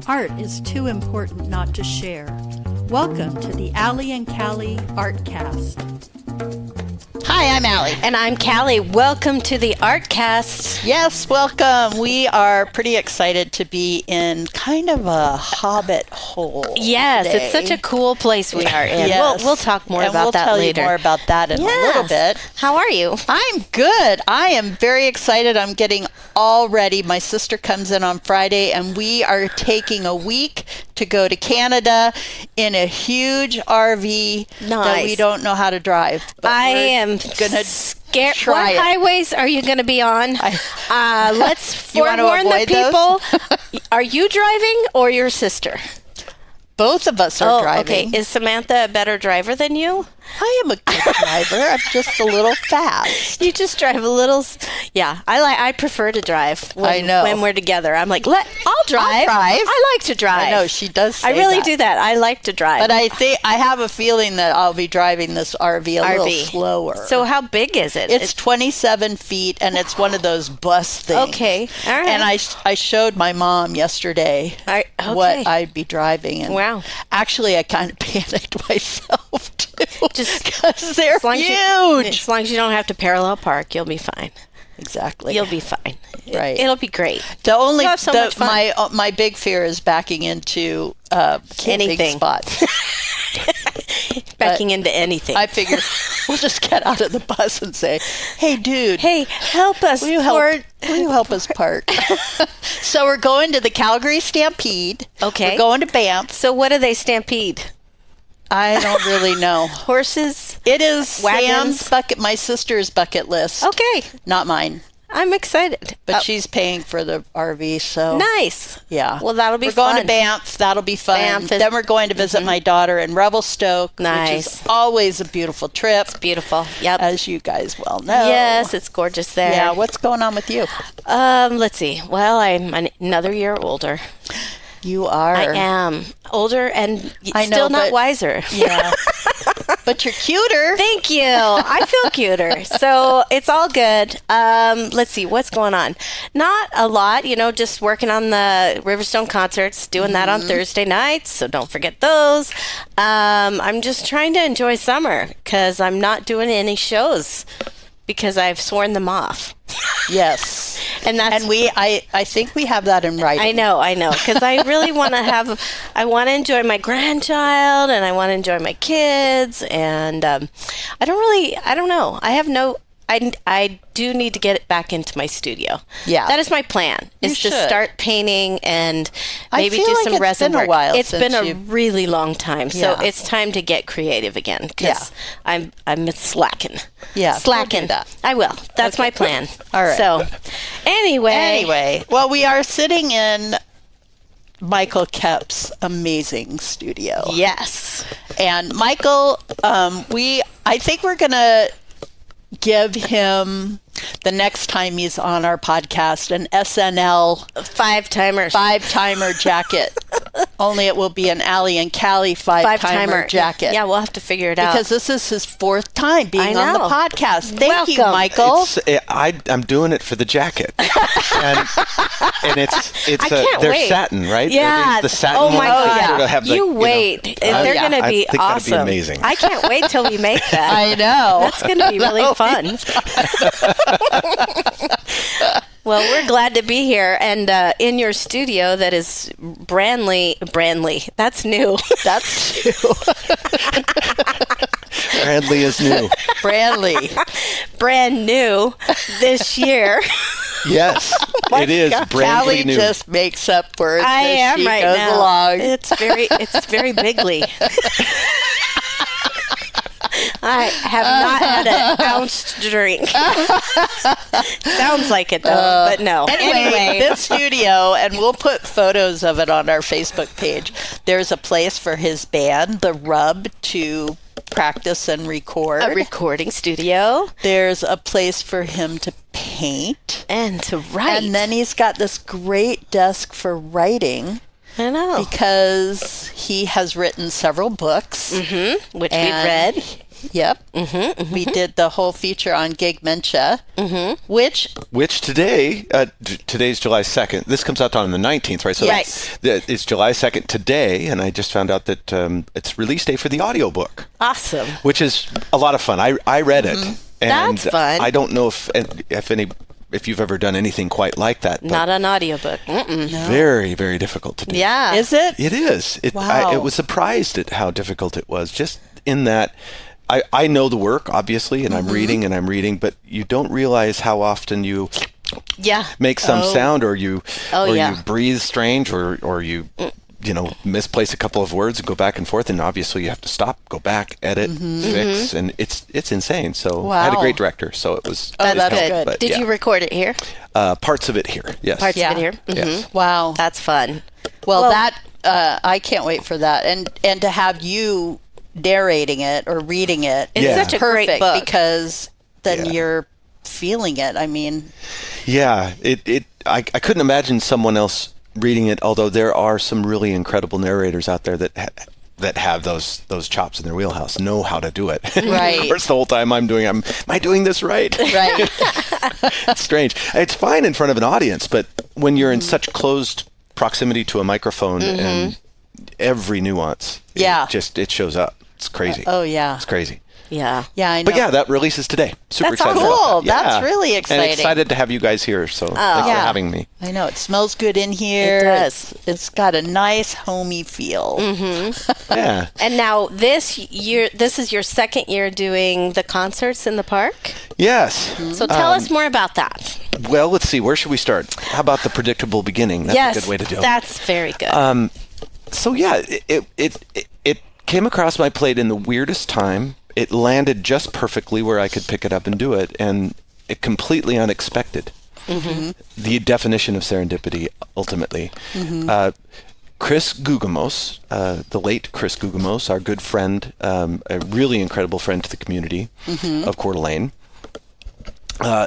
Art is too important not to share. Welcome to the Allie and Callie Artcast. Hi, I'm Allie. And I'm Callie. Welcome to the Artcast. Yes, welcome. We are pretty excited to be in kind of a hobbit hole. Yes, today. It's such a cool place we are in. Yes. We'll talk more and about that later. We'll tell you more about that in a little bit. How are you? I'm good. I am very excited. I'm getting all ready. My sister comes in on Friday, and we are taking a week to go to Canada in a huge RV that we don't know how to drive. But I am gonna scared. try What it. highways are you going to be on? Let's forewarn the avoid people. Are you driving or your sister? Both of us are driving. Okay. Is Samantha a better driver than you? I am a good driver. I'm just a little fast. You just drive a little. Yeah, I prefer to drive. I know. When we're together, I'm like, I'll drive. I'll drive. I like to drive. I know she does. Say I really that. do that. I like to drive. But I think I have a feeling that I'll be driving this RV a little slower. So how big is it? It's 27 feet, and it's one of those bus things. Okay, all right. And I showed my mom yesterday what I'd be driving. And wow. Actually, I kind of panicked myself too. Just because they're huge. As long as you don't have to parallel park, you'll be fine. Exactly. You'll be fine. Right. It'll be great. You'll have so much fun. My big fear is backing into camping spots. Backing into anything. I figure we'll just get out of the bus and say, "Hey, dude, hey, help us! Will you help us park?" So we're going to the Calgary Stampede. Okay. We're going to Banff. So what do they stampede? I don't really know. Horses? It is wagons? Sam's my sister's bucket list. Okay. Not mine. I'm excited. But she's paying for the RV, so. Nice. Yeah. Well, that'll be fun. fun. We're going to Banff. That'll be fun. Then we're going to visit my daughter in Revelstoke, which is always a beautiful trip. It's beautiful. Yep. As you guys well know. Yes, it's gorgeous there. Yeah. What's going on with you? Let's see. Well, I'm another year older. You are. I am older and still not wiser. Yeah. But you're cuter. Thank you. I feel cuter. So it's all good. Let's see. What's going on? Not a lot. Just working on the Riverstone concerts, doing that on Thursday nights. So don't forget those. I'm just trying to enjoy summer because I'm not doing any shows because I've sworn them off. Yes. I think we have that in writing. I know, because I really want to I want to enjoy my grandchild, and I want to enjoy my kids, and I don't know. I do need to get it back into my studio. Yeah. That is my plan, is to start painting and maybe do some resin work. It's been a really long time, so it's time to get creative again, because I'm slacking. Yeah. Slacking. I will. That's my plan. All right. So, anyway. Well, we are sitting in Michael Koep's amazing studio. Yes. And Michael, I think we're going to give him, the next time he's on our podcast, an SNL five-timer jacket. Only it will be an Allie and Callie five-timer jacket. Yeah, we'll have to figure it out. Because this is his fourth time being on the podcast. Thank you, Welcome. Michael. I'm doing it for the jacket. and they're wait. satin, right? Yeah. The satin oh my ones God. have you wait. They're going to be I think awesome. that'd be amazing. I can't wait till we make that. I know. That's going to be really fun. Well, we're glad to be here and in your studio that is Brandly. That's new. That's new. Brandly is new. Brand new this year. Yes, it is brandly Callie new. just makes up words I as am she right goes now. along. It's very bigly. I have not had an ounce to drink. Sounds like it, though, but no. Anyway, this studio, and we'll put photos of it on our Facebook page. There's a place for his band, The Rub, to practice and record. A recording studio. There's a place for him to paint. And to write. And then he's got this great desk for writing. I know. Because he has written several books. Which we've read. Yep. We did the whole feature on Gigmentia, which today, today's July 2nd. This comes out on the 19th, right? So it's July 2nd today, and I just found out that it's release day for the audiobook. Awesome. Which is a lot of fun. I read it. And That's fun. I don't know if you've ever done anything quite like that. Not an audiobook. Very, very difficult to do. Yeah. is it? It is. Wow. I was surprised at how difficult it was, just in that I know the work, obviously, and I'm reading, but you don't realize how often you make some sound, or you breathe strange, or you misplace a couple of words and go back and forth, and obviously you have to stop, go back, edit, fix, and it's insane. So I had a great director, so it was. That's good. But, Did you record it here? Parts of it here, yes. Parts of it here. Yes. Wow. That's fun. Well, that I can't wait for that, and to have you narrating it or reading it. It's such a perfect great book because then you're feeling it. I mean, I couldn't imagine someone else reading it, although there are some really incredible narrators out there that have those chops in their wheelhouse, know how to do it. Right. Of course, the whole time am I doing this right? Right. It's strange. It's fine in front of an audience, but when you're in such closed proximity to a microphone and every nuance, it shows up. It's crazy. It's crazy. Yeah. Yeah, I know. But that releases today. Super That's excited cool. about that. That's really exciting. And excited to have you guys here, so thanks for having me. I know. It smells good in here. It does. It's got a nice homey feel. Yeah. And now this is your second year doing the concerts in the park? Yes. So tell us more about that. Well, let's see. Where should we start? How about the predictable beginning? That's a good way to do it. That's very good. So it came across my plate in the weirdest time. It landed just perfectly where I could pick it up and do it, and it completely unexpected. The definition of serendipity, ultimately. Chris Guggemos, the late Chris Guggemos, our good friend, a really incredible friend to the community of Coeur d'Alene,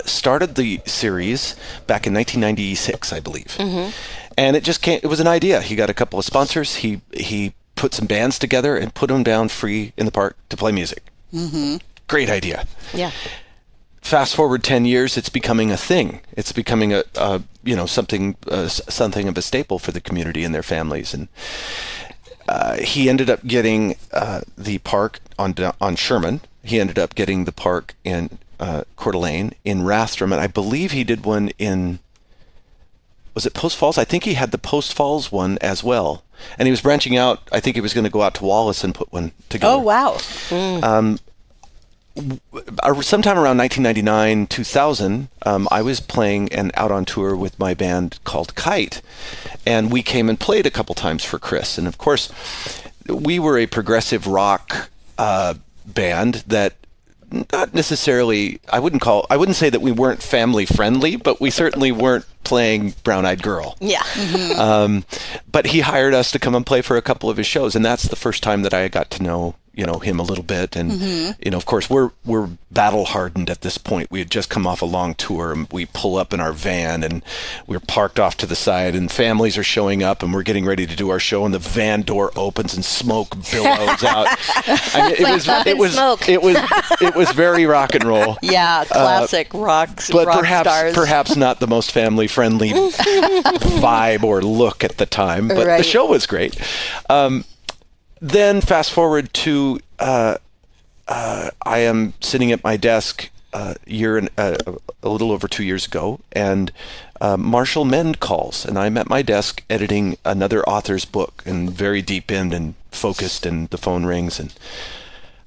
started the series back in 1996, I believe. And it just it was an idea. He got a couple of sponsors. He put some bands together and put them down free in the park to play music. Great idea. Yeah. Fast forward 10 years, it's becoming a thing. It's becoming something of a staple for the community and their families. And he ended up getting the park on Sherman. He ended up getting the park in Coeur d'Alene, in Rathdrum, and I believe he did one in, was it Post Falls? I think he had the Post Falls one as well. And he was branching out. I think he was going to go out to Wallace and put one together. Oh, wow. Sometime around 1999, 2000, I was playing and out on tour with my band called Kite. And we came and played a couple times for Chris. And of course, we were a progressive rock band that not necessarily, I wouldn't say that we weren't family friendly, but we certainly weren't playing Brown Eyed Girl. Yeah. But he hired us to come and play for a couple of his shows, and that's the first time that I got to know him a little bit. And of course, we're battle hardened at this point. We had just come off a long tour, and we pull up in our van, and we're parked off to the side, and families are showing up, and we're getting ready to do our show, and the van door opens and smoke billows out. I mean, it was very rock and roll. Yeah, classic rock stars. Perhaps not the most family friendly vibe or look at the time, but the show was great. Then fast forward to I am sitting at my desk a little over 2 years ago, and Marshall Mend calls, and I'm at my desk editing another author's book, and very deep in and focused, and the phone rings, and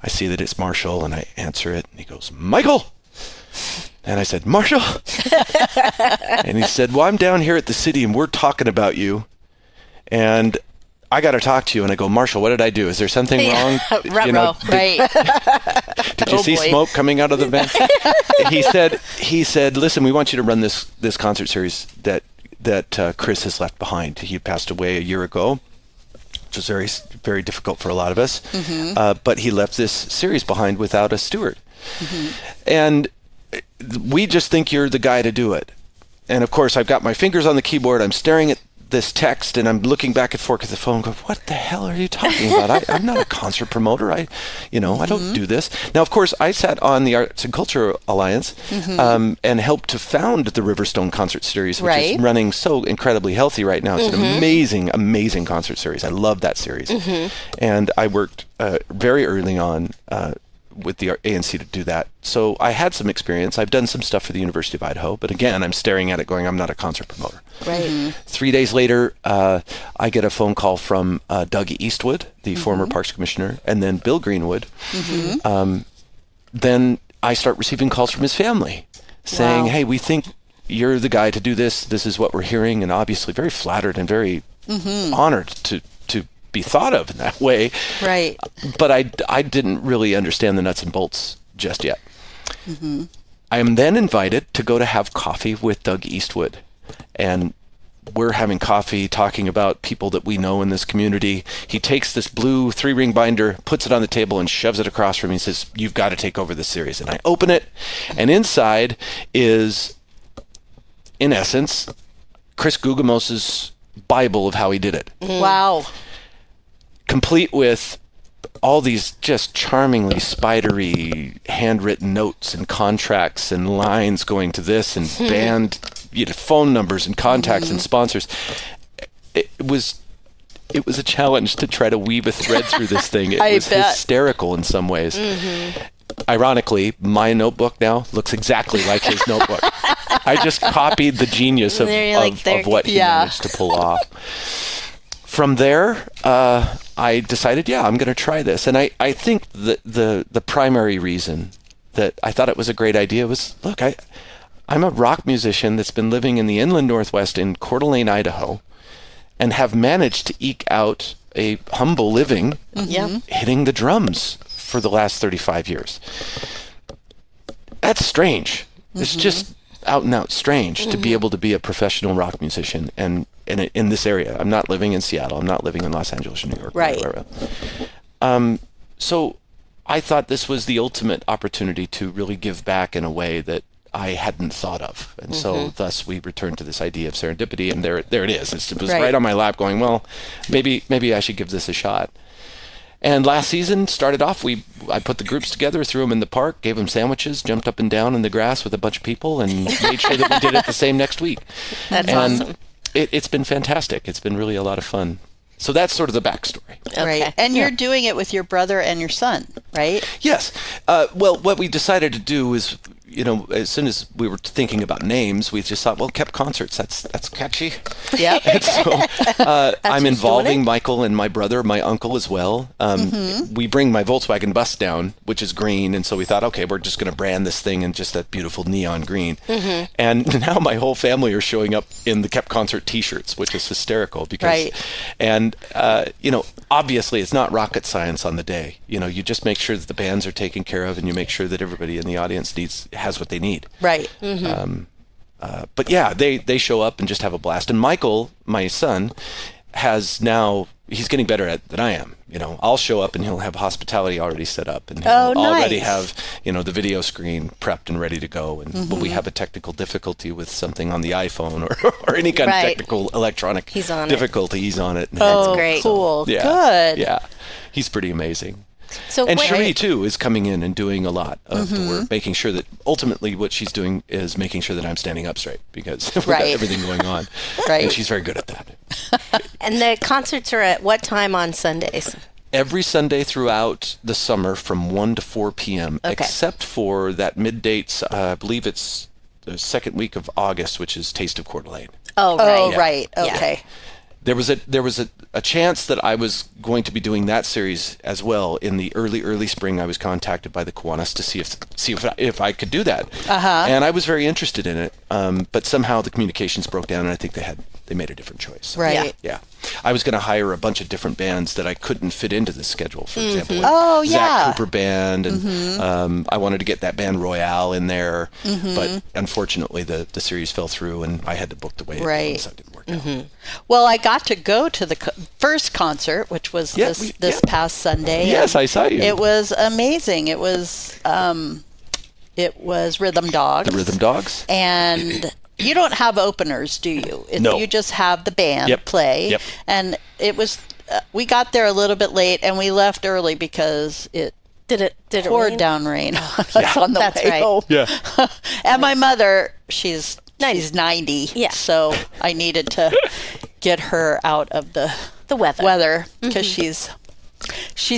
I see that it's Marshall, and I answer it, and he goes, "Michael!" And I said, "Marshall?" And he said, "Well, I'm down here at the city, and we're talking about you, and I got to talk to you." And I go, "Marshall, what did I do? Is there something wrong?" Right. Did you see smoke coming out of the van? He said, "Listen, we want you to run this concert series that Chris has left behind. He passed away a year ago, which was very, very difficult for a lot of us. But he left this series behind without a steward. And we just think you're the guy to do it." And of course, I've got my fingers on the keyboard. I'm staring at this text, and I'm looking back and forth at the phone going, what the hell are you talking about? I'm not a concert promoter. I don't do this. Now, of course, I sat on the Arts and Culture Alliance and helped to found the Riverstone Concert Series, which is running so incredibly healthy right now. It's an amazing, amazing concert series. I love that series. And I worked very early on with the ANC to do that. So I had some experience. I've done some stuff for the University of Idaho, but again, I'm staring at it going, I'm not a concert promoter. Right. 3 days later, I get a phone call from Doug Eastwood, the former Parks Commissioner, and then Bill Greenwood. Then I start receiving calls from his family saying, hey, we think you're the guy to do this. This is what we're hearing. And obviously very flattered and very honored to be thought of in that way. Right. But I didn't really understand the nuts and bolts just yet. I am then invited to go to have coffee with Doug Eastwood. And we're having coffee talking about people that we know in this community. He takes this blue 3-ring binder, puts it on the table, and shoves it across from me and says, you've got to take over this series. And I open it, and inside is, in essence, Chris Guggemos's Bible of how he did it. Wow. Complete with all these just charmingly spidery handwritten notes and contracts and lines going to this and band phone numbers and contacts and sponsors. It was a challenge to try to weave a thread through this thing. It was hysterical in some ways. Ironically, my notebook now looks exactly like his notebook. I just copied the genius of what he managed to pull off. From there, I decided, I'm going to try this. And I think that the primary reason that I thought it was a great idea was, look, I'm a rock musician that's been living in the inland Northwest in Coeur d'Alene, Idaho, and have managed to eke out a humble living hitting the drums for the last 35 years. That's strange. It's just out and out strange to be able to be a professional rock musician and in this area. I'm not living in Seattle. I'm not living in Los Angeles or New York. Right. So I thought this was the ultimate opportunity to really give back in a way that I hadn't thought of. And so thus we returned to this idea of serendipity, and there it is. It was right on my lap going, well, maybe I should give this a shot. And last season started off, I put the groups together, threw them in the park, gave them sandwiches, jumped up and down in the grass with a bunch of people, and made sure that we did it the same next week. That's awesome. It's been fantastic. It's been really a lot of fun. So that's sort of the backstory. Right. Okay. And you're doing it with your brother and your son, right? Yes. Well, what we decided to do is, as soon as we were thinking about names, we just thought, well, Koep Concerts, that's catchy. Yep. And so I'm involving Michael and my brother, my uncle as well. We bring my Volkswagen bus down, which is green, and so we thought, okay, we're just going to brand this thing in just that beautiful neon green. And now my whole family are showing up in the Koep Concert T-shirts, which is hysterical because, and obviously it's not rocket science on the day. You just make sure that the bands are taken care of, and you make sure that everybody in the audience has what they need. Right. But yeah, they show up and just have a blast. And Michael, my son, he's getting better at it than I am. I'll show up and he'll have hospitality already set up, and he'll already have, the video screen prepped and ready to go. And when we have a technical difficulty with something on the iPhone or any kind of technical electronic difficulty, he's on it. That's great. Cool. Yeah. Good. Yeah. He's pretty amazing. So And Cherie, too, is coming in and doing a lot of the work, making sure that ultimately what she's doing is making sure that I'm standing up straight because we've got everything going on. And she's very good at that. And the concerts are at what time on Sundays? Every Sunday throughout the summer from 1 to 4 p.m., except for that mid-dates, I believe it's the second week of August, which is Taste of Coeur d'Alene. Oh, right. Oh, right. Okay. There was a chance that I was going to be doing that series as well. In the early spring, I was contacted by the Kiwanis to see if I could do that, and I was very interested in it. But somehow the communications broke down, and I think they made a different choice. Right. Yeah. I was going to hire a bunch of different bands that I couldn't fit into the schedule. For example, Zach Cooper Band, and I wanted to get that band Royale in there, but unfortunately the series fell through, and I had to book the way it was, so it didn't work out. Well, I got to go to the first concert, which was this past Sunday. Yes, I saw you. It was amazing. It was Rhythm Dogs. The Rhythm Dogs. And you don't have openers, do you? No. You just have the band play. Yep. And it was, we got there a little bit late and we left early because it Did it poured rain? down rain on us on the That's way right. home. Yeah. And my mother, she's 90. Yeah. So I needed to get her out of the weather. because she's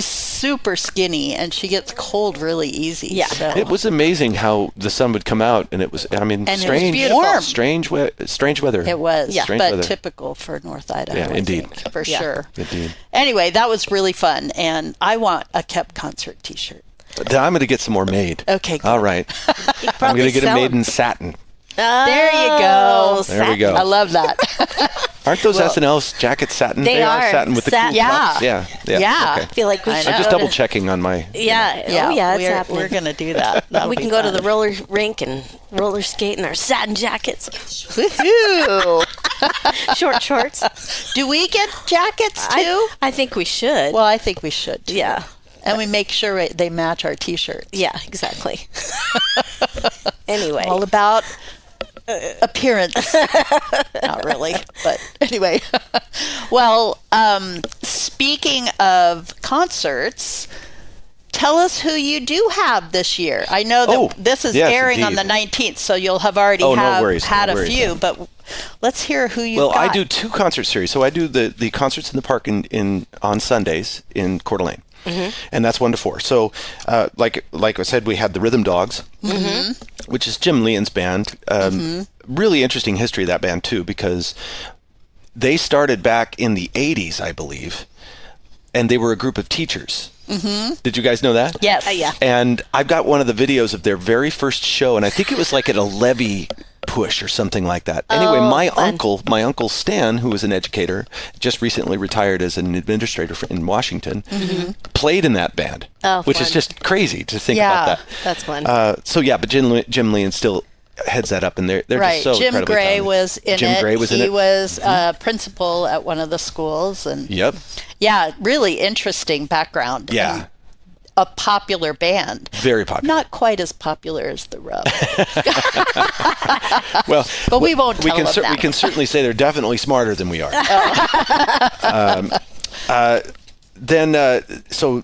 super skinny and she gets cold really easy. Yeah. So. It was amazing how the sun would come out, and it was, I mean, And it was strange, beautiful. Warm. strange weather. It was, Strange but weather. typical for North Idaho. Yeah, I indeed. think, for Yeah. sure. Indeed. Anyway, that was really fun, and I want a Koep concert T-shirt. Then I'm going to get some more made. Okay, good. All right. I'm going to get them made in satin. There you go. There we go. I love that. Aren't those S&L's jackets satin? They are. satin with the Satin. cool cuffs. Yeah. Yeah. Okay. I feel like we should. I'm just double checking on my. Yeah. Oh, yeah. It's we're, happening. We're going to do that. That'll We be can go to fun. the roller rink and roller skate in our satin jackets, Woohoo! short shorts. Do we get jackets too? I think we should. Well, I think we should. Too. Yeah. And we make sure they match our T-shirts. Yeah, exactly. Anyway. All about appearance. Not really, but anyway. Well, speaking of concerts, tell us who you do have this year. I know that this is yes, airing on indeed. the 19th, so you'll have already no worries, had no a worries. few, but let's hear who you've Well, got. I do 2 concert series. So I do the concerts in the park on Sundays in Coeur d'Alene. And that's 1 to 4. So, like I said, we had the Rhythm Dogs, which is Jim Leon's band. Really interesting history of that band too, because they started back in the 80s, I believe, and they were a group of teachers. Did you guys know that? Yes. Yeah. And I've got one of the videos of their very first show, and I think it was like at a levee push or something like that. Anyway, my uncle Stan, who was an educator, just recently retired as an administrator in Washington, played in that band, which is fun. just crazy to think about that. That's fun. But Jim Leon still heads that up, and they're Right. just so Jim incredibly Gray talented. was in Jim it. Gray was in he it. was principal at one of the schools, and Yep. yeah, really interesting background. Yeah. And a popular band. Very popular. Not quite as popular as the Rub. Well, But we won't tell them that. We can certainly say they're definitely smarter than we are. So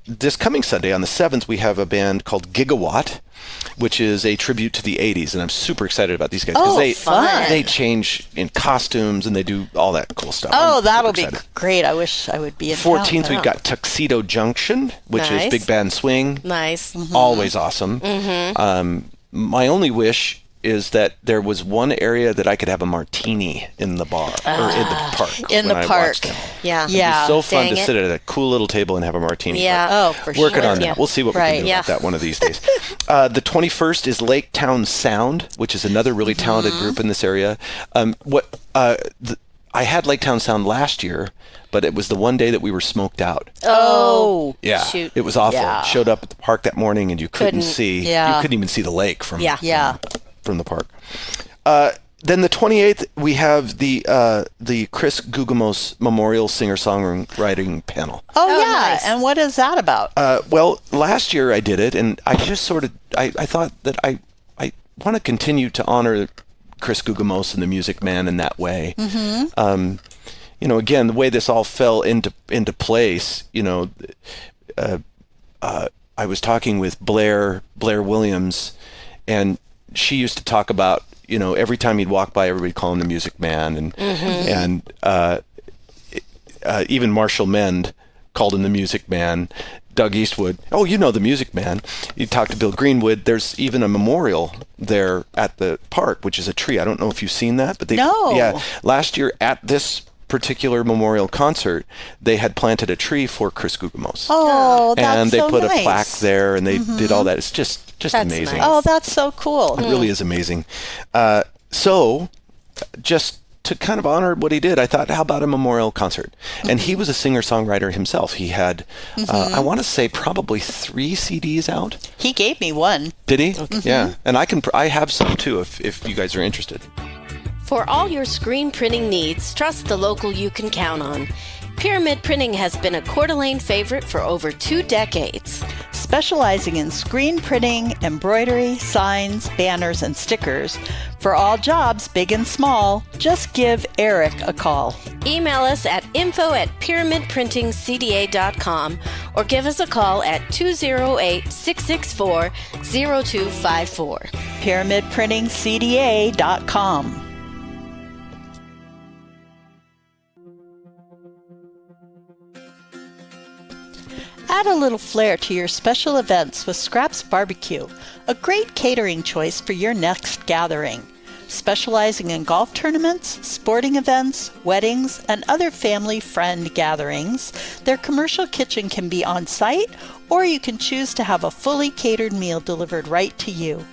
this coming Sunday on the 7th, we have a band called Gigawatt, which is a tribute to the 80s, and I'm super excited about these guys Oh, they fun. they change in costumes and they do all that cool stuff. Oh, I'm that'll super be excited. great. I wish I would be in 14th, town. we've got Tuxedo Junction, which Nice. is big band swing. Nice. Always awesome. My only wish is that there was one area that I could have a martini in the bar or in the park. In when the I park. watched them. Yeah. Yeah. It's so fun Dang to it. sit at a cool little table and have a martini. Yeah. Oh, for sure. Working on that. Yeah. We'll see what we Right. can do Yeah. about that one of these days. The 21st is Lake Town Sound, which is another really talented group in this area. I had Lake Town Sound last year, but it was the one day that we were smoked out. Oh, Yeah, shoot. it was awful. Yeah. Showed up at the park that morning and you couldn't Couldn't- see. Yeah. You couldn't even see the lake from Yeah. from the park. Then the 28th, we have the Chris Guggemos Memorial Singer-Songwriting Panel. Oh, Oh, yeah. nice. And what is that about? Well, last year I did it, and I just sort of I thought that I want to continue to honor Chris Guggemos and the Music Man in that way. Again, the way this all fell into place. I was talking with Blair Williams, and she used to talk about every time he'd walk by, everybody call him the Music Man, and even Marshall Mend called him the Music Man. Doug Eastwood, the Music Man. You talked to Bill Greenwood. There's even a memorial there at the park, which is a tree. I don't know if you've seen that, but No. last year at this particular memorial concert, they had planted a tree for Chris Guggemos. Oh, that's and they so put nice. a plaque there, and they did all that. It's just That's amazing. nice. Oh, that's so cool. It really is amazing. So, just to kind of honor what he did, I thought, how about a memorial concert? And he was a singer-songwriter himself. He had, I want to say, probably 3 CDs out. He gave me one. Did he? Yeah. And I have some too, if you guys are interested. For all your screen printing needs, trust the local you can count on. Pyramid Printing has been a Coeur d'Alene favorite for over 2 decades. Specializing in screen printing, embroidery, signs, banners, and stickers For all jobs, big and small, just give Eric a call. Email us at info@pyramidprintingcda.com or give us a call at 208-664-0254. PyramidPrintingCDA.com. Add a little flair to your special events with Scraps Barbecue, a great catering choice for your next gathering. Specializing in golf tournaments, sporting events, weddings, and other family friend gatherings, their commercial kitchen can be on site, or you can choose to have a fully catered meal delivered right to you.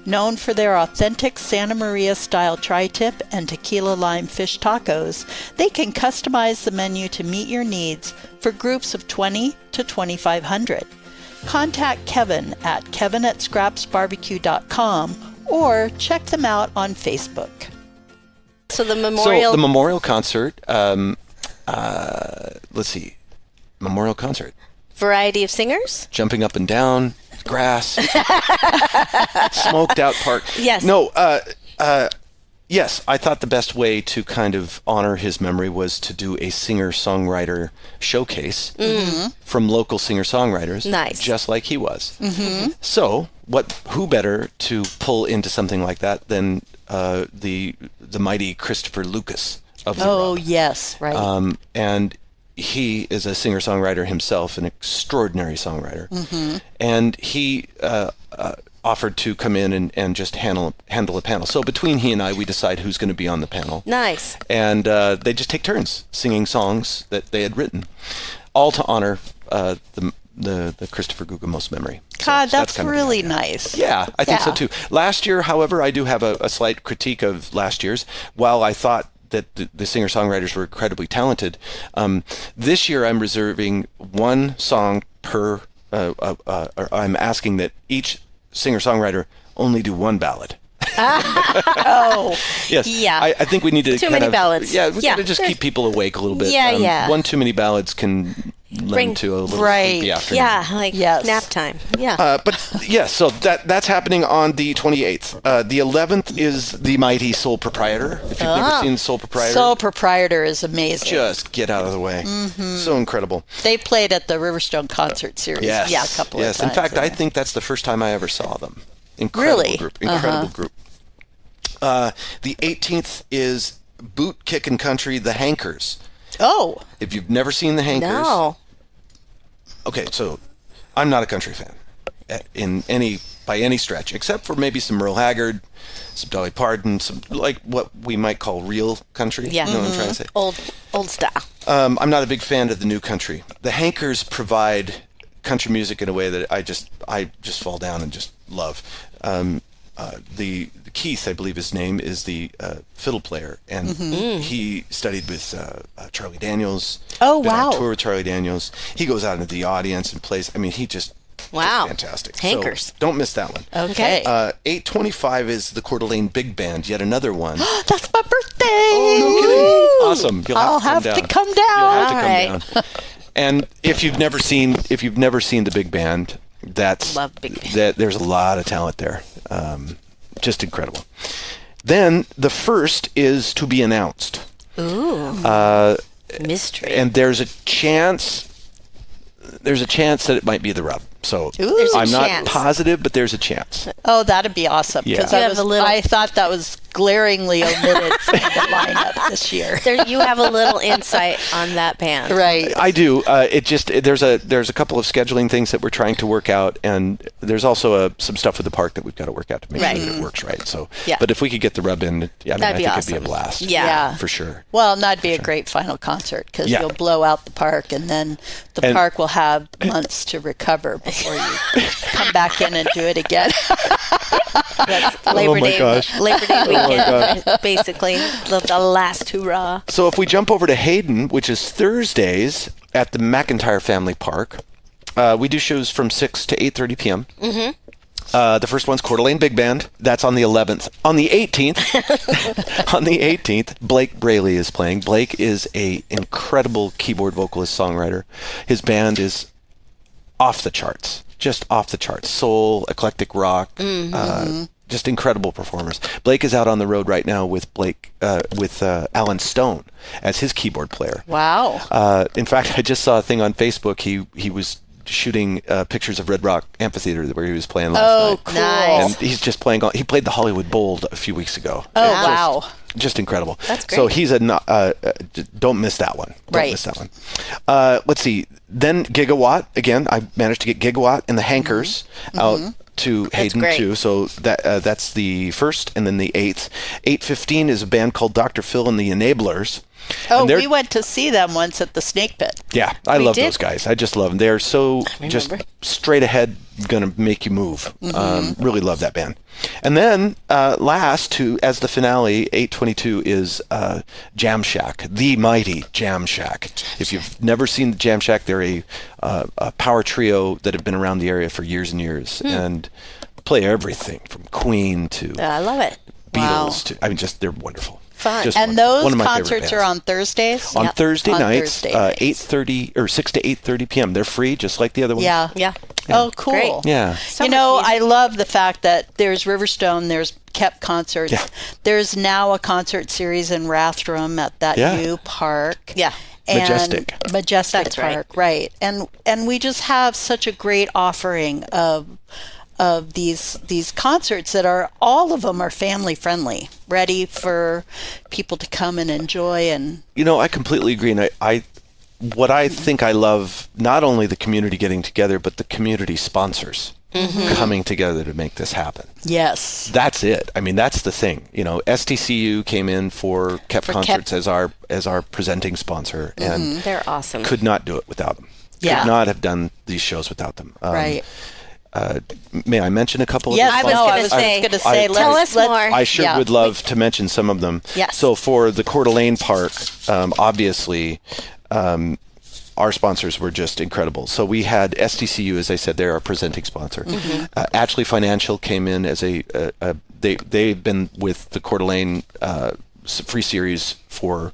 Known for their authentic Santa Maria-style tri-tip and tequila lime fish tacos, they can customize the menu to meet your needs for groups of 20 to 2,500. Contact Kevin at kevin@scrapsbarbecue.com or check them out on Facebook. So the memorial concert, let's see, memorial concert. Variety of singers? Jumping up and down, grass, smoked out park. Yes. No, yes, I thought the best way to kind of honor his memory was to do a singer-songwriter showcase from local singer-songwriters. Nice. Just like he was. Mm-hmm. So, who better to pull into something like that than the mighty Christopher Lucas of the Oh, Rub. yes, right. And he is a singer-songwriter himself, an extraordinary songwriter. Mm-hmm. And he offered to come in and just handle a panel. So between he and I, we decide who's going to be on the panel. Nice. And they just take turns singing songs that they had written, all to honor the Christopher Guggemos memory. God, So that's kind of really the idea. nice. Yeah, I think so Yeah. too. Last year, however, I do have a slight critique of last year's. While I thought that the singer-songwriters were incredibly talented, this year I'm reserving one song per, I'm asking that each singer-songwriter only do one ballad. Oh, Yes. Yeah. I think we need to Too kind many of, ballads. Yeah, we Yeah. got to just keep people awake a little bit. Yeah, yeah. One too many ballads can lend to a little Right. sleepy afternoon. Yeah, like Yes. nap time. Yeah. But yes, so that's happening on the 28th. The 11th is the mighty Sole Proprietor. If you've never seen Sole Proprietor, Soul Proprietor is amazing. just get out of the way. So incredible. They played at the Riverstone Concert Series Yes. a couple of yes. times. In fact, I think that's the first time I ever saw them. Incredible Really? group. Incredible group. The 18th is Boot Kickin' Country, The Hankers. Oh, If you've never seen The Hankers, No. okay, so I'm not a country fan by any stretch, except for maybe some Merle Haggard, some Dolly Parton, some like what we might call real country. Yeah. You know what I'm trying to say? Old style. I'm not a big fan of the new country. The Hankers provide country music in a way that I just fall down and just love. The Keith, I believe his name, is the fiddle player, and he studied with Charlie Daniels. Oh, been wow. on tour with Charlie Daniels. He goes out into the audience and plays. I mean, he just Wow. fantastic. Hankers. So don't miss that one. okay. 8:25 is the Coeur d'Alene Big Band, yet another one. That's my birthday. Oh, no kidding. Awesome. You'll I'll have to come down. come down. You'll have to All come right. down. And if you've never seen the big band, Love big band. there's a lot of talent there. Just incredible. Then the first is to be announced. Ooh. Mystery. And there's a chance that it might be the Rub. So Ooh. I'm not chance. positive, but there's a chance. Oh, that'd be awesome. Yeah. Because You have a little- I thought that was glaringly omitted from the lineup this year. You have a little insight on that band. Right. I do. There's a couple of scheduling things that we're trying to work out, and there's also some stuff with the park that we've got to work out to make Right. sure that it works right. So, Yeah. but if we could get the Rub in, I That'd think be it'd be a awesome. blast. Yeah. For sure. Well, and that'd be a great final concert because Yeah. you'll blow out the park, and then the And- park will have months to recover before you come back in and do it again. That's Labor my Day. gosh. Labor Day Oh my weekend, basically the last hurrah. So if we jump over to Hayden, which is Thursdays at the McIntyre Family Park, we do shows from 6 to 8:30 p.m. Mm-hmm. The first one's Coeur d'Alene Big Band. That's on the 11th. On the 18th, Blake Braley is playing. Blake is a incredible keyboard vocalist songwriter. His band is off the charts, just off the charts. Soul, eclectic rock, just just incredible performers. Blake is out on the road right now with Alan Stone as his keyboard player. Wow. In fact, I just saw a thing on Facebook. He was shooting pictures of Red Rock Amphitheater where he was playing last night. Oh, cool. Nice. And he's just playing. He played the Hollywood Bowl a few weeks ago. Oh, wow. Just incredible. That's great. So he's don't miss that one. Don't miss that one. Let's see. Then Gigawatt again. I managed to get Gigawatt and the Hankers out to Hayden great. too. So that's the 1st, and then the 8th. 8:15 is a band called Dr. Phil and the Enablers. Oh, we went to see them once at the Snake Pit. Yeah, I love did? those guys. I just love them. They're so just straight ahead, gonna make you move. Really love that band. And then last, as the finale, 8:22 is Jam Shack, the mighty Jam Shack. If you've never seen the Jam Shack, they're a power trio that have been around the area for years and years and play everything from Queen to I love it. Beatles to they're wonderful. Fun. Just And wonderful. One those of my favorite concerts bands. are on Thursdays? On Thursday On nights, Thursday nights. 8:30 or 6 to 8:30 p.m. They're free, just like the other ones. Yeah. Yeah. Oh, cool. Great. Yeah. So you much know, music. I love the fact that there's Riverstone, there's Koep Concerts. Yeah. There's now a concert series in Rathdrum at that Yeah. new park. Yeah. And Majestic Majestic Park, right. And we just have such a great offering of these concerts that are, all of them are family friendly, ready for people to come and enjoy. And I completely agree. And what I think I love, not only the community getting together, but the community sponsors coming together to make this happen. yes, That's it. I mean, that's the thing. STCU came in for Koep Concerts as our presenting sponsor, and They're awesome. could not do it without them. Yeah. Could not have done these shows without them. right. May I mention a couple of Yes, the I was sponsors? gonna was say, going to say, tell us more. I sure Yeah. would love to mention some of them. Yes. So for the Coeur d'Alene Park, obviously, our sponsors were just incredible. So we had STCU, as I said, they're our presenting sponsor. Ashley Financial came in as they've been with the Coeur d'Alene free series for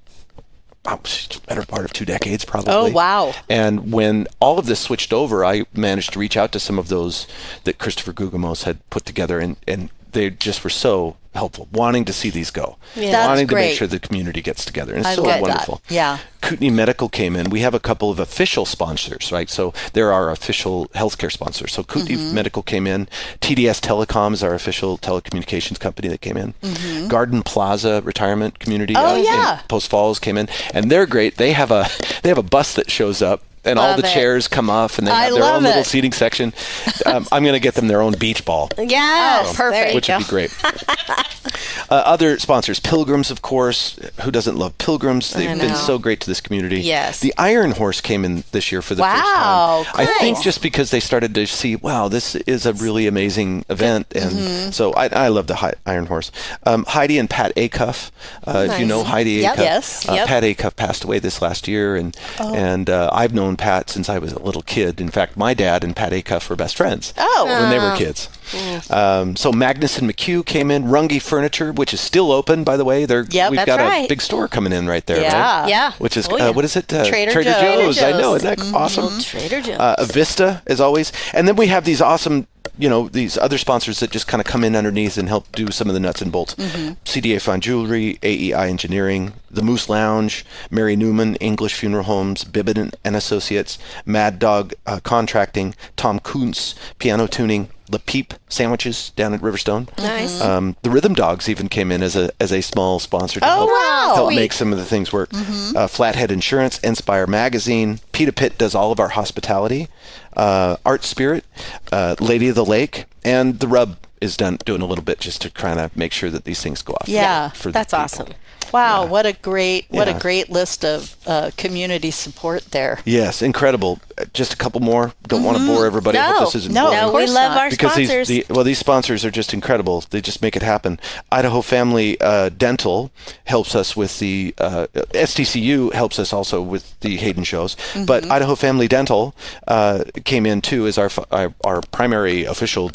better part of 2 decades, probably. Oh, wow. And when all of this switched over, I managed to reach out to some of those that Christopher Guggemos had put together, and they just were so helpful, wanting to see these go, That's wanting to great. make sure the community gets together. And it's I so love that. wonderful. Yeah. Kootenai Medical came in. We have a couple of official sponsors, right? So they're our official healthcare sponsors. So Kootenai Medical came in. TDS Telecom is our official telecommunications company that came in. Garden Plaza Retirement Community yeah. in Post Falls came in, and they're great. They have a bus that shows up. And all Love the it. chairs come off, and they I have their love own little it. seating section. I'm going to get them their own beach ball, Yes. Oh, perfect. There you which go. would be great. Other sponsors, Pilgrims, of course. Who doesn't love Pilgrims? They've been know. so great to this community. Yes. The Iron Horse came in this year for the first Wow, time. I think cool. just because they started to see, wow, this is a really amazing event. And so I love the Iron Horse. Heidi and Pat Acuff. If you know Heidi Yep. Acuff. Yes. Yep. Pat Acuff passed away this last year. And I've known Pat since I was a little kid. In fact, my dad and Pat Acuff were best friends when they were kids. So Magnus and McHugh came in. Runge Furniture, which is still open, by the way. We've that's got a right. big store coming in right there, Yeah. right? Yeah. Which is, Oh, yeah. what is it? Trader Joe's. I know. Joe's. Isn't that awesome? Trader Joe's. Vista, as always. And then we have these awesome, these other sponsors that just kind of come in underneath and help do some of the nuts and bolts. CDA Fine Jewelry, AEI Engineering, The Moose Lounge, Mary Newman, English Funeral Homes, Bibbin and Associates, Mad Dog Contracting, Tom Kuntz, Piano Tuning, Le Peep Sandwiches down at Riverstone. Nice. The Rhythm Dogs even came in as a small sponsor to wow. help Sweet. make some of the things work. Flathead Insurance, Inspire Magazine, Peta Pitt does all of our hospitality, Art Spirit, Lady of the Lake, and The Rub is doing a little bit just to kind of make sure that these things go off. Yeah, for the That's people. awesome. Wow, what a great Yeah. list of community support there. Yes, incredible. Just a couple more. Don't want to bore everybody, but No, this is no, important. of No, we course love not. our Because sponsors. these sponsors are just incredible. They just make it happen. Idaho Family Dental helps us with the STCU helps us also with the Hayden shows. But Idaho Family Dental came in too as our primary official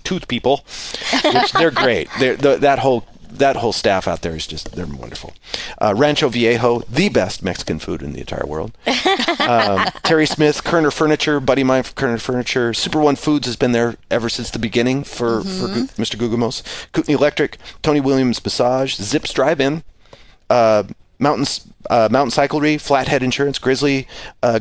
tooth people, which they're great. That whole that whole staff out there is they're wonderful. Rancho Viejo, the best Mexican food in the entire world. Terry Smith, Kerner Furniture, buddy of mine from Kerner Furniture. Super One Foods has been there ever since the beginning for Mr. Guggemos. Kootenai Electric, Tony Williams Massage, Zips Drive-In, Mountain Cyclery, Flathead Insurance, Grizzly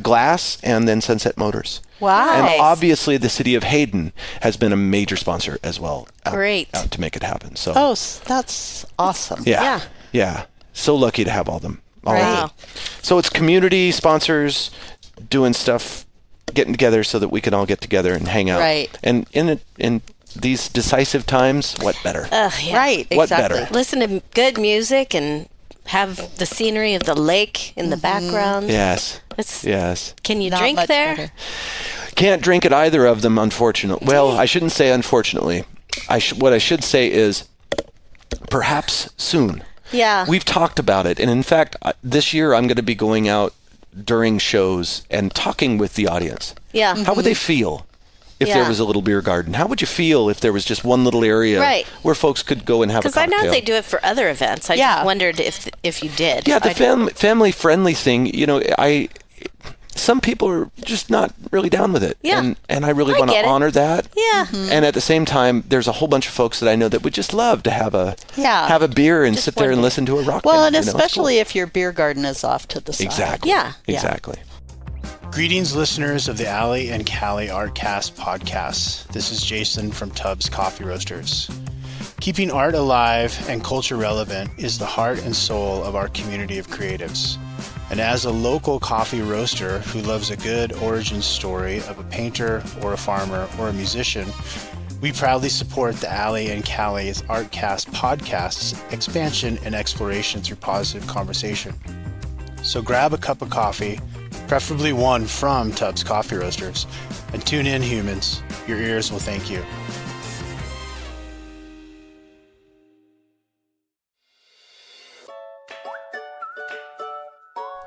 Glass, and then Sunset Motors. Wow. And obviously the city of Hayden has been a major sponsor as well. Great. Out to make it happen. So That's awesome. Yeah. So lucky to have all them. All of Right. them. So it's community sponsors doing stuff, getting together so that we can all get together and hang out. Right. And in these decisive times, what better? Yeah. Right, What exactly. better? Listen to good music and have the scenery of the lake in the background. Yes. It's, Yes. Can you Not drink much there? better. Can't drink at either of them, unfortunately. Well, I shouldn't say unfortunately. What I should say is perhaps soon. Yeah. We've talked about it. And in fact, this year I'm going to be going out during shows and talking with the audience. Yeah. How would they feel if there Yeah. was a little beer garden? How would you feel if there was just one little area Right. where folks could go and have a Because I cocktail? know they do it for other events. I Yeah. just wondered if you did. Yeah, the family friendly thing, some people are just not really down with it. Yeah. And I really I want to get it. honor that. Yeah. And at the same time, there's a whole bunch of folks that I know that would just love to have a beer and Just sit there and one- listen to a rock Well, band. and It's cool. especially if your beer garden is off to the side. Exactly. Yeah. Exactly. Greetings, listeners of the Allie and Callie Artcast podcast. This is Jason from Tubbs Coffee Roasters. Keeping art alive and culture relevant is the heart and soul of our community of creatives. And as a local coffee roaster who loves a good origin story of a painter or a farmer or a musician, we proudly support the Allie and Callie's Artcast podcast's expansion and exploration through positive conversation. So grab a cup of coffee, preferably one from Tubbs Coffee Roasters, and tune in, humans. Your ears will thank you.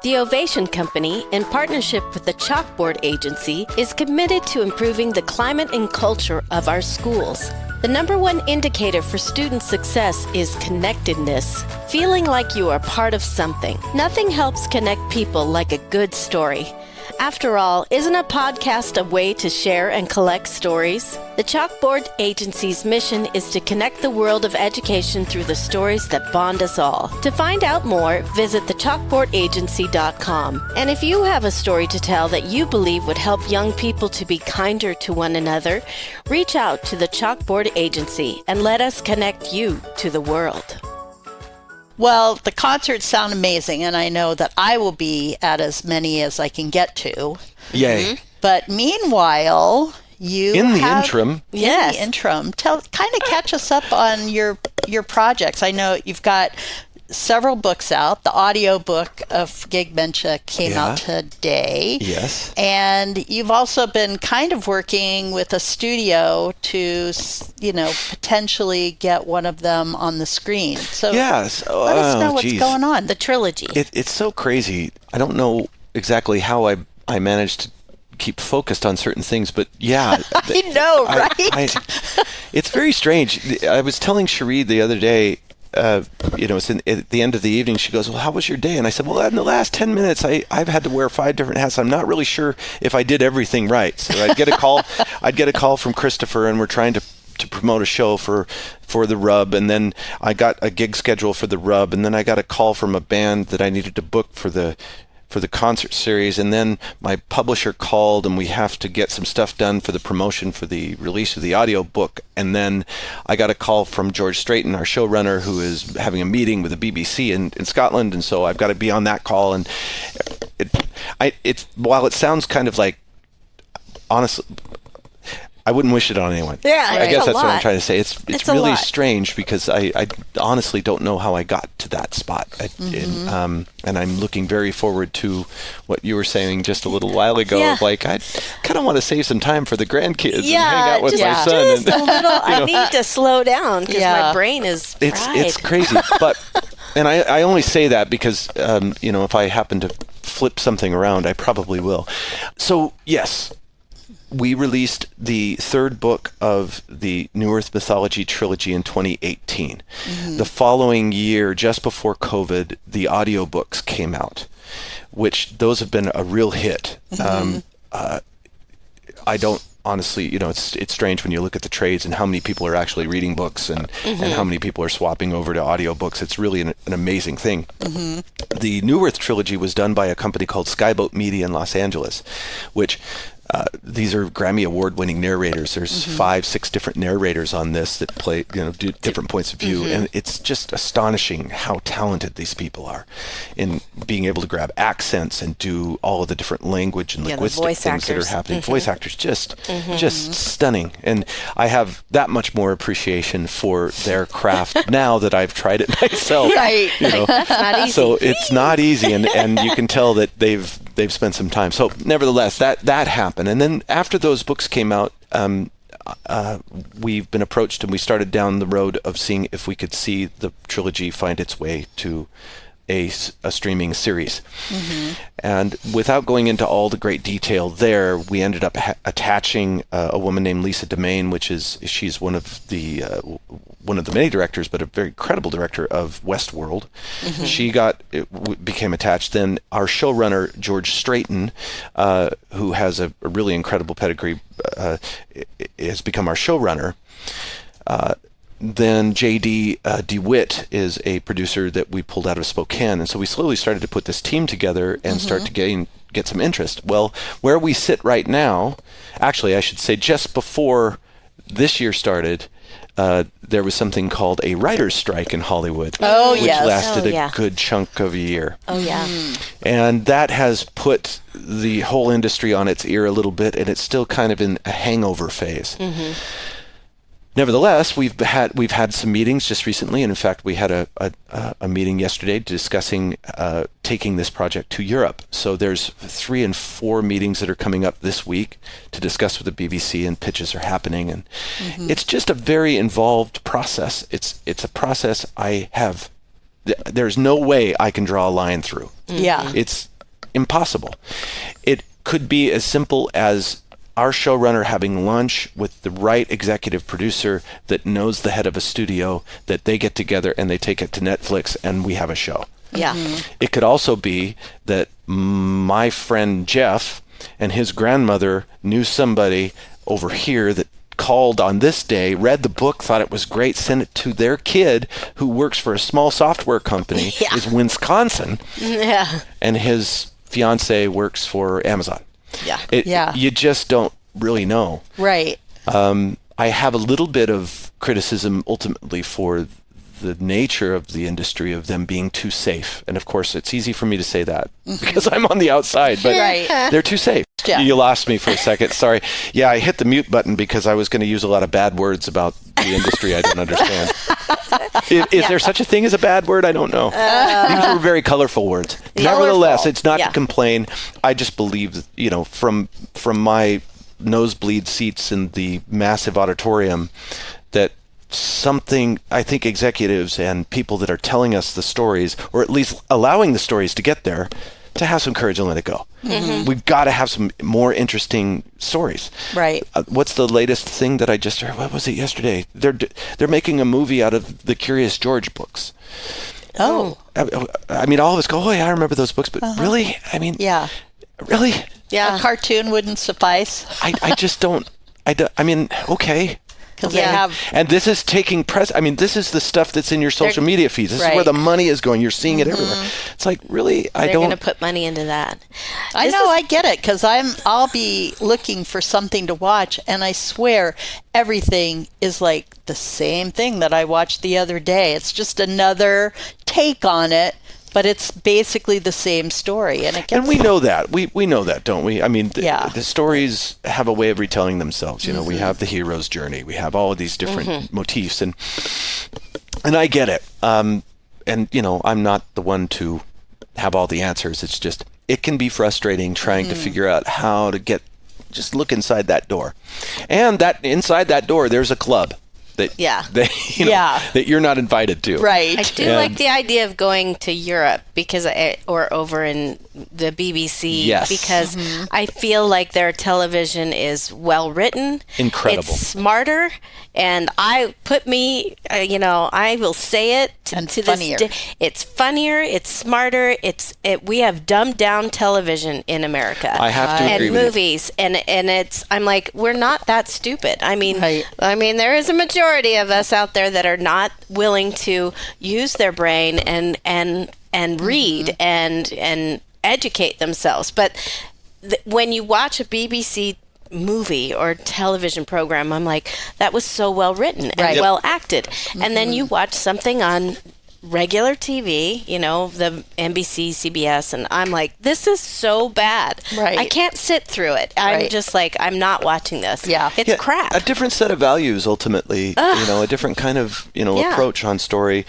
The Ovation Company, in partnership with the Chalkboard Agency, is committed to improving the climate and culture of our schools. The number one indicator for student success is connectedness, feeling like you are part of something. Nothing helps connect people like a good story. After all, isn't a podcast a way to share and collect stories? The Chalkboard Agency's mission is to connect the world of education through the stories that bond us all. To find out more, visit thechalkboardagency.com. And if you have a story to tell that you believe would help young people to be kinder to one another, reach out to the Chalkboard Agency and let us connect you to the world. Well, the concerts sound amazing, and I know that I will be at as many as I can get to. Yay. But meanwhile, you In the have- interim. In the interim, kind of catch us up on your projects. I know you've got several books out. The audio book of Gigmentia came out today. Yes. And you've also been kind of working with a studio to, potentially get one of them on the screen. So Yes. let us know what's geez. going on. The trilogy. It's so crazy. I don't know exactly how I managed to keep focused on certain things, but yeah. I know, right? It's very strange. I was telling Cherie the other day, it's at the end of the evening, she goes, well, how was your day? And I said, well, in the last 10 minutes, I've had to wear 5 different hats. I'm not really sure if I did everything right. So I'd get a call from Christopher, and we're trying to promote a show for the Rub, and then I got a gig schedule for the Rub, and then I got a call from a band that I needed to book for the concert series, and then my publisher called, and we have to get some stuff done for the promotion for the release of the audio book. And then I got a call from George Straighton, our showrunner, who is having a meeting with the BBC in Scotland, and so I've got to be on that call. And while it sounds kind of like, honestly, I wouldn't wish it on anyone. Yeah, I guess it's a that's what I'm lot. trying to say. It's a really lot. strange because I honestly don't know how I got to that spot. And I'm looking very forward to what you were saying just a little while ago. Yeah. Of like, I kind of want to save some time for the grandkids and hang out with just, my son. just a little. I need to slow down because my brain is fried. It's crazy. And I only say that because, if I happen to flip something around, I probably will. So, yes. we released the third book of the New Earth Mythology trilogy in 2018. The following year, just before COVID, the audiobooks came out, which those have been a real hit. I don't honestly, it's strange when you look at the trades and how many people are actually reading books and how many people are swapping over to audiobooks. It's really an amazing thing. The New Earth trilogy was done by a company called Skyboat Media in Los Angeles, which these are Grammy Award-winning narrators. There's 5-6 different narrators on this that play, do different points of view, and it's just astonishing how talented these people are in being able to grab accents and do all of the different language and linguistic things that are happening. Voice actors, just stunning, and I have that much more appreciation for their craft now that I've tried it myself. Right. That's not easy. So it's not easy, and you can tell that they've spent some time. So nevertheless, that happened. And then after those books came out, we've been approached and we started down the road of seeing if we could see the trilogy find its way to a streaming series. And without going into all the great detail there, we ended up attaching a woman named Lisa Domain, she's one of the many directors, but a very credible director of Westworld. She became attached. Then our showrunner, George Straighton, who has a really incredible pedigree, has become our showrunner. Then J.D. DeWitt is a producer that we pulled out of Spokane. And so we slowly started to put this team together and start to get some interest. Well, where we sit right now, actually, I should say just before this year started, there was something called a writer's strike in Hollywood, which lasted a good chunk of a year. And that has put the whole industry on its ear a little bit, and it's still kind of in a hangover phase. Nevertheless, we've had some meetings just recently, and in fact, we had a meeting yesterday discussing taking this project to Europe. So there's 3 and 4 meetings that are coming up this week to discuss with the BBC, and pitches are happening, and it's just a very involved process. It's a process there's no way I can draw a line through. It's impossible. It could be as simple as our showrunner having lunch with the right executive producer that knows the head of a studio, that they get together and they take it to Netflix and we have a show. It could also be that my friend Jeff and his grandmother knew somebody over here that called on this day, read the book, thought it was great, sent it to their kid who works for a small software company, is Wisconsin, and his fiance works for Amazon. You just don't really know. Right. I have a little bit of criticism ultimately for the nature of the industry, of them being too safe. And of course, it's easy for me to say that because I'm on the outside, but they're too safe. You lost me for a second. Sorry. I hit the mute button because I was going to use a lot of bad words about the industry I don't understand. Is there such a thing as a bad word? I don't know. These were very colorful words. Nevertheless, it's not to complain. I just believe, from my nosebleed seats in the massive auditorium, that I think executives and people that are telling us the stories, or at least allowing the stories to get there, to have some courage and let it go. We've got to have some more interesting stories. Right. What's the latest thing that I just heard? What was it yesterday? They're making a movie out of the Curious George books. I mean, all of us go, I remember those books, but really? I mean, really? A cartoon wouldn't suffice. I just don't. I mean, okay. Because and this is taking this is the stuff that's in your social media feeds. This is where the money is going. You're seeing it everywhere. It's like, really? They're going to put money into that. I get it, because I'll be looking for something to watch, and I swear everything is like the same thing that I watched the other day. It's just another take on it, but it's basically the same story. And we know that. We know that, don't we? I mean, the stories have a way of retelling themselves. We have the hero's journey. We have all of these different motifs, and I get it. And, I'm not the one to have all the answers. It's just, it can be frustrating trying to figure out how to just look inside that door. And that inside that door, there's a club. that Yeah. that you're not invited to. Right. I do like the idea of going to Europe or over in the BBC Yes. because I feel like their television is well written. Incredible. It's smarter, and I will say it And to funnier. this day. It's funnier. It's smarter. We have dumbed down television in America. I have to agree and with you. movies, and I'm like, we're not that stupid. I mean, Right. there is a majority of us out there that are not willing to use their brain and read and educate themselves. But when you watch a BBC movie or television program, I'm like, that was so well written and Right. well acted. And then you watch something on regular TV, the NBC, CBS, and I'm like, this is so bad. Right. I can't sit through it. I'm Right. just like, I'm not watching this. Yeah. It's crap. A different set of values, ultimately. A different kind of Yeah. approach on story.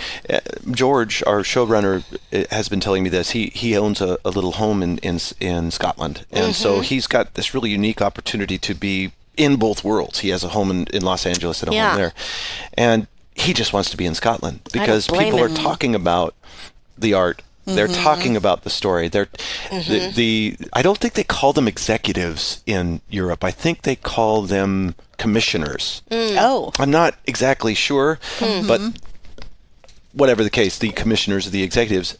George, our showrunner, has been telling me this. He owns a little home in Scotland, and so he's got this really unique opportunity to be in both worlds. He has a home in Los Angeles and a home there, and he just wants to be in Scotland because blame people are him. talking about the art. They're talking about the story. I don't think they call them executives in Europe. I think they call them commissioners. Oh. I'm not exactly sure, but whatever the case, the commissioners or the executives,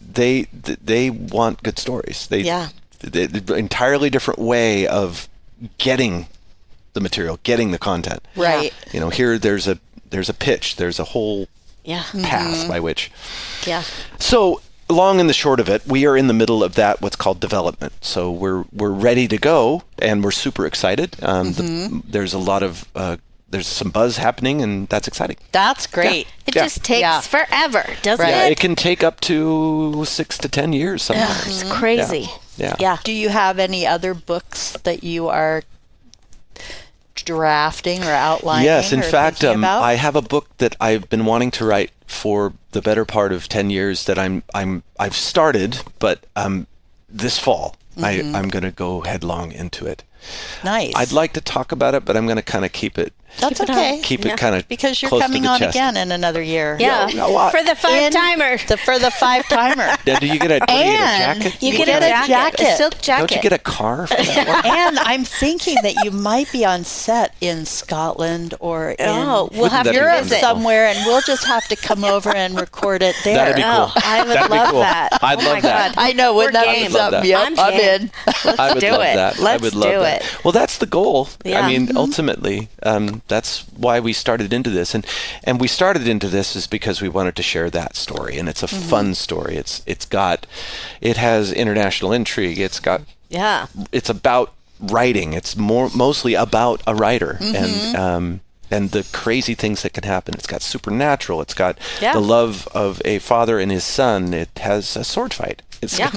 they want good stories. The entirely different way of getting the material, getting the content. Right. Here there's a pitch, there's a whole Yeah. path by which. Yeah. So, long and the short of it, we are in the middle of that, what's called development. So we're ready to go, and we're super excited. There's a lot of there's some buzz happening, and that's exciting. That's great. It just takes forever, doesn't Right. it? It can take up to 6 to 10 years sometimes. It's crazy. Yeah. Do you have any other books that you are drafting or outlining? Yes, in or fact, thinking about? I have a book that I've been wanting to write for the better part of 10 years that I've started, but this fall I'm going to go headlong into it. Nice. I'd like to talk about it, but I'm going to kind of keep it That's okay. keep it kind of Because you're close coming to the on chest. again in another year. Yeah. For the five-timer. For the five-timer. Yeah, do you get a And jacket? You get get a a jacket. jacket. A silk jacket. Don't you get a car for that one? And I'm thinking that you might be on set in Scotland or Oh, in we'll have that to be Europe visit. somewhere, and we'll just have to come over and record it there. That'd be cool. Oh, I would That'd be love cool. that. I'd Oh my love that. God. I know, wouldn't We're that be game. something? Love Yep, I'm I'm game. in. I would do love it. that. I Let's would love do that. it. Well, that's the goal. Yeah. I mean, ultimately, that's why we started into this, and we started into this is because we wanted to share that story, and it's a fun story. It has international intrigue. It's about writing. It's mostly about a writer and the crazy things that can happen. It's got supernatural. It's got the love of a father and his son. It has a sword fight. It's got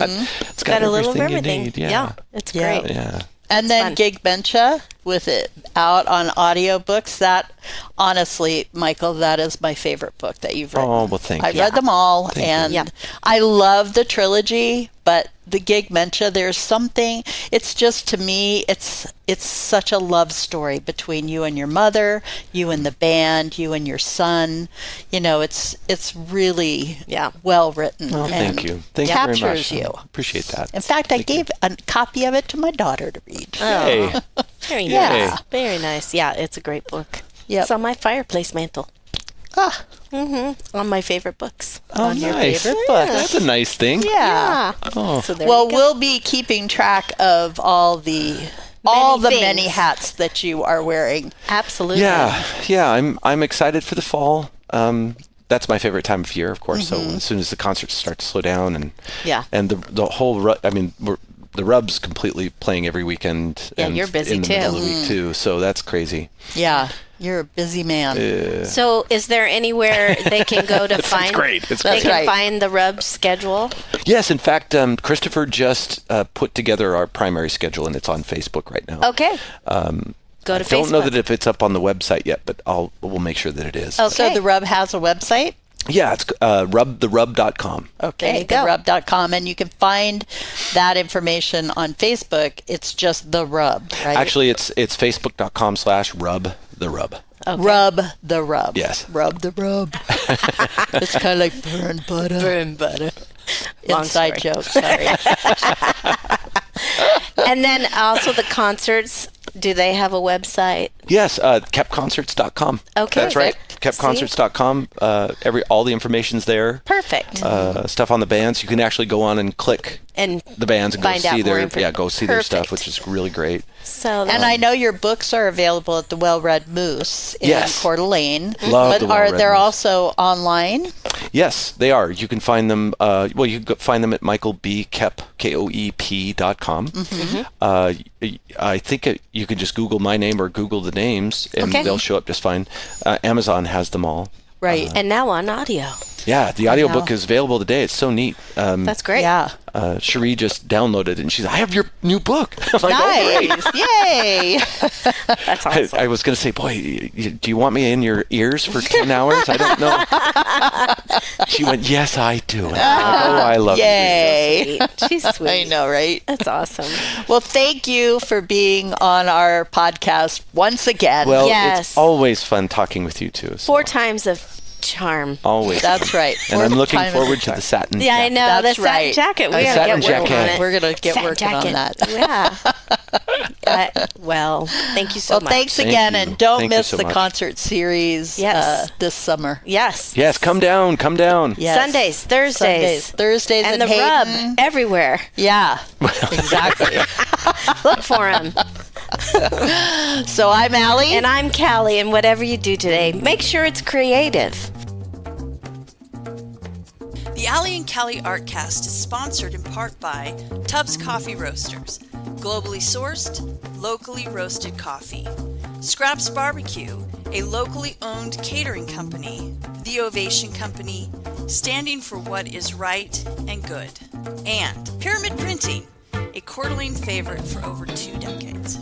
Got a little of everything everything. you need. Yeah. It's great. Yeah. And then fun. Gig Bencha with it out on audiobooks. That, honestly, Michael, that is my favorite book that you've written. Oh, well, thank I've you. read them all, Thank you. and Yeah. I love the trilogy, but the Gig Bencha, there's something, it's just, to me, it's such a love story between you and your mother, you and the band, you and your son. It's really well written. Oh, and thank you. Thank you very much. captures you. Appreciate that. In fact, I gave a copy of it to my daughter to read. Hey. Very Yeah. nice. Very nice. Yeah, it's a great book. Yep. It's on my fireplace mantle. Ah, On my favorite books. on your nice. favorite book. That's a nice thing. Yeah. So there Well, you go. we'll be keeping track of all the things. many hats that you are wearing. Absolutely. Yeah. I'm excited for the fall. That's my favorite time of year, of course. So as soon as the concerts start to slow down, and the whole, the Rub's completely playing every weekend. Yeah, and you're busy in the too. middle of the week too. So that's crazy. Yeah, you're a busy man. So is there anywhere they can go to find great. It's they great. can Right. find the Rub schedule? Yes, in fact, Christopher just put together our primary schedule, and it's on Facebook right now. Okay. Go to I don't Facebook. know that if it's up on the website yet, but we'll make sure that it is. Okay. So the Rub has a website? Yeah, it's therub.com. Okay, There you go. therub.com, and you can find that information on Facebook. It's just The Rub, right? Actually, it's facebook.com/rub the rub. Okay. Rub the rub. Yes. Rub the rub. It's kind of like burn butter. Burn butter. Inside joke, sorry. And then also the concerts. Do they have a website? Yes, KoepConcerts.com. Okay. That's right. Perfect. KoepConcerts.com. All the information's there. Perfect. Stuff on the bands. You can actually go on and click And the bands and go find out see more their information. go see their stuff, Perfect. which is really great. So And I know your books are available at the Well-Read Moose in Yes. Coeur d'Alene. Love but the are Well-Read they Moose. also online? Yes, they are. You can find them. You can find them at Michael B. Koep, KOEP.com. I think you can just Google my name or Google the names, and Okay. they'll show up just fine. Amazon has them all. Right. and now on audio. Yeah, the audiobook is available today. It's so neat. That's great. Yeah. Cherie just downloaded it, and she's like, I have your new book. I'm like, "Oh, great." Nice. Yay. That's awesome. I was going to say, boy, do you want me in your ears for 10 hours? I don't know. She went, yes, I do. And I'm like, oh, I love you. Yay. Sweet. She's sweet. I know, right? That's awesome. Well, thank you for being on our podcast once again. Well, Yes. it's always fun talking with you, too. So 4 times of charm. always. That's right. And I'm looking Time forward and to the satin Yeah, I jacket. know. That's the satin right. jacket. We The gotta satin get working jacket. on it. We're going to get Satin working jacket. on that. Yeah. Well, thank you so Well, much. thanks Thank again, you. and don't Thank you miss so the much. concert series Yes. this summer. Yes. Yes, come down. Yes. Sundays, Thursdays. Thursdays And in the rub Hayden. everywhere. Yeah, exactly. Look for them. So I'm Allie. And I'm Callie, and whatever you do today, make sure it's creative. The Allie and Callie Artcast is sponsored in part by Tubbs Coffee Roasters, globally sourced, locally roasted coffee. Scraps Barbecue, a locally owned catering company. The Ovation Company, standing for what is right and good. And Pyramid Printing, a Coeur d'Alene favorite for over 2 decades.